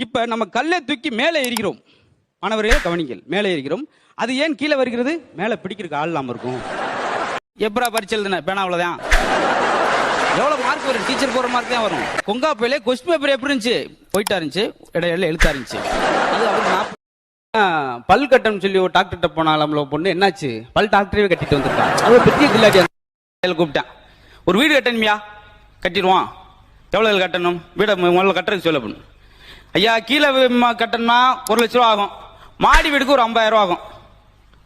இப்ப நம்ம கல்லை தூக்கி மேலே எறிகிறோம். மாணவர்களே கவனிங்கள், மேலே எறிகிறோம். அது ஏன் கீழே வருகிறது? மேலே பிடிக்கிறதுக்கு ஆள் இல்லாம இருக்கும். எப்பரா பரிச்சை எழுதுன பேனா அவ்வளவுதான். எவ்வளவு மார்க் வரும்? டீச்சர் போற மார்க் தான் வரும். கொங்காப்பையில கொஸ்டின் பேப்பர் எப்படி இருந்துச்சு? போயிட்டா இருந்துச்சு, இடையில எழுத்தா இருந்துச்சு. அது அவருக்கு பல் கட்டணும் சொல்லி ஒரு டாக்டர்கிட்ட போனால பொண்ணு என்னாச்சு, பல் டாக்டரே கட்டிட்டு வந்திருக்கான். அவன் பெரிய கில்லாடி கூப்பிட்டான். ஒரு வீடு கட்டணுமியா, கட்டிடுவான். எவ்வளவு கட்டணும்? வீடை முதல்ல கட்டுறதுக்கு சொல்ல பண்ணு. ஐயா கீழே கட்டணும்னா 1 லட்ச ரூபா ஆகும், மாடி வீடுக்கு ஒரு 50,000 ரூபா ஆகும்.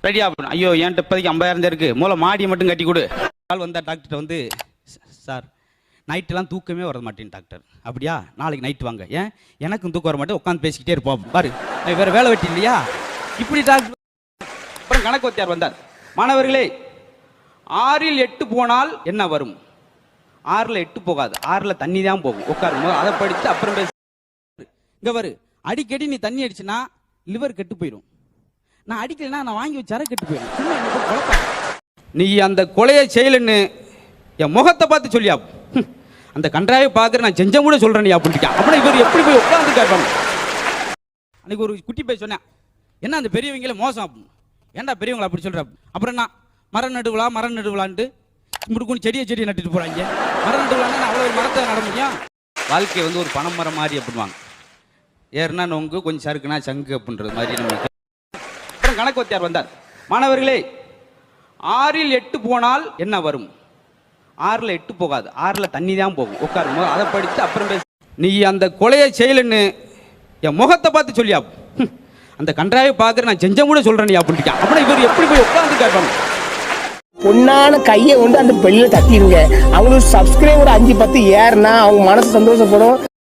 ரெடியா பண்ணு. ஐயோ என்கிட்ட இப்போதைக்கு 50,000 இருக்கு, மூல மாடியை மட்டும் கட்டி கொடு. ஆள் வந்தா டாக்டர் வந்து, சார் நைட்டெல்லாம் தூக்கமே வர மாட்டேன் டாக்டர். அப்படியா, நாளைக்கு நைட்டு வாங்க. ஏன்? எனக்கும் தூக்கம் வர மாட்டேன், உட்காந்து பேசிக்கிட்டே இருப்போம். பாரு வேற வேலை வெட்டி இல்லையா இப்படி டாக்டர். அப்புறம் கணக்கு வாத்தியார் வந்தார். மாணவர்களே 6ல் 8 போனால் என்ன வரும்? 6ல் 8 போகாது, 6ல் தண்ணி தான் போகும். உட்காருங்க, அதை படிச்சு அப்புறம் பேச. இங்க வரு, அடிக்கடி நீ தண்ணி அடிச்சுன்னா லிவர் கெட்டு போயிடும். நான் அடிக்கலைன்னா நான் வாங்கி வச்சார கெட்டு போயிடும். சும்மா என்ன குழப்பம். நீ அந்த கொலையை செய்யலன்னு என் முகத்தை பார்த்து சொல்லியா? அந்த கன்றாவை பார்க்குற நான் செஞ்ச கூட சொல்றேன் நீ அப்படின்ட்டு. அப்புறம் இவர் எப்படி போய் உட்காந்து கேட்பாங்க. அன்னைக்கு ஒரு குட்டி போய் சொன்னேன், என்ன அந்த பெரியவங்கள மோசம் அப்படின்னு. ஏன்டா பெரியவங்களை அப்படி சொல்ற? அப்புறம் என்ன மரம் நடுவிழான்ட்டு இப்படி செடியை நட்டுட்டு போறாங்க. மரம் நடுவிழான்னு அவ்வளோ ஒரு மரத்தை நட முடியும்? வாழ்க்கை வந்து ஒரு பனை மரம் மாதிரி அப்படிவாங்க. ஏறுனா நொங்கு, கொஞ்சம் சறுக்குனா சங்கு அப்படின்றது மாதிரி நம்ம. அப்புறம் கணக்கு வாத்தியார் வந்தார். மாணவர்களே 6ல் 8 போனால் என்ன வரும்? 6ல் 8 போகாது, 6ல் தண்ணி தான் போகும். உட்காருங்க, அதை படிச்சு அப்புறம் பேச. நீ அந்த கொலையை செய்யலன்னு என் முகத்தை பார்த்து சொல்லியா? அந்த கன்றாவை பார்க்குற நான் செஞ்ச கூட சொல்றேன் நீ அப்படின்ட்டு. அப்புறம் இவர் எப்படி போய் உட்காந்து கேட்பாங்க. பொண்ணான கையை கொண்டு அந்த பெல்ல தட்டிடுங்க. அவங்களுக்கு சப்ஸ்கிரைபர் 5-10 ஏறுனா அவங்க மனசு சந்தோஷப்படும்.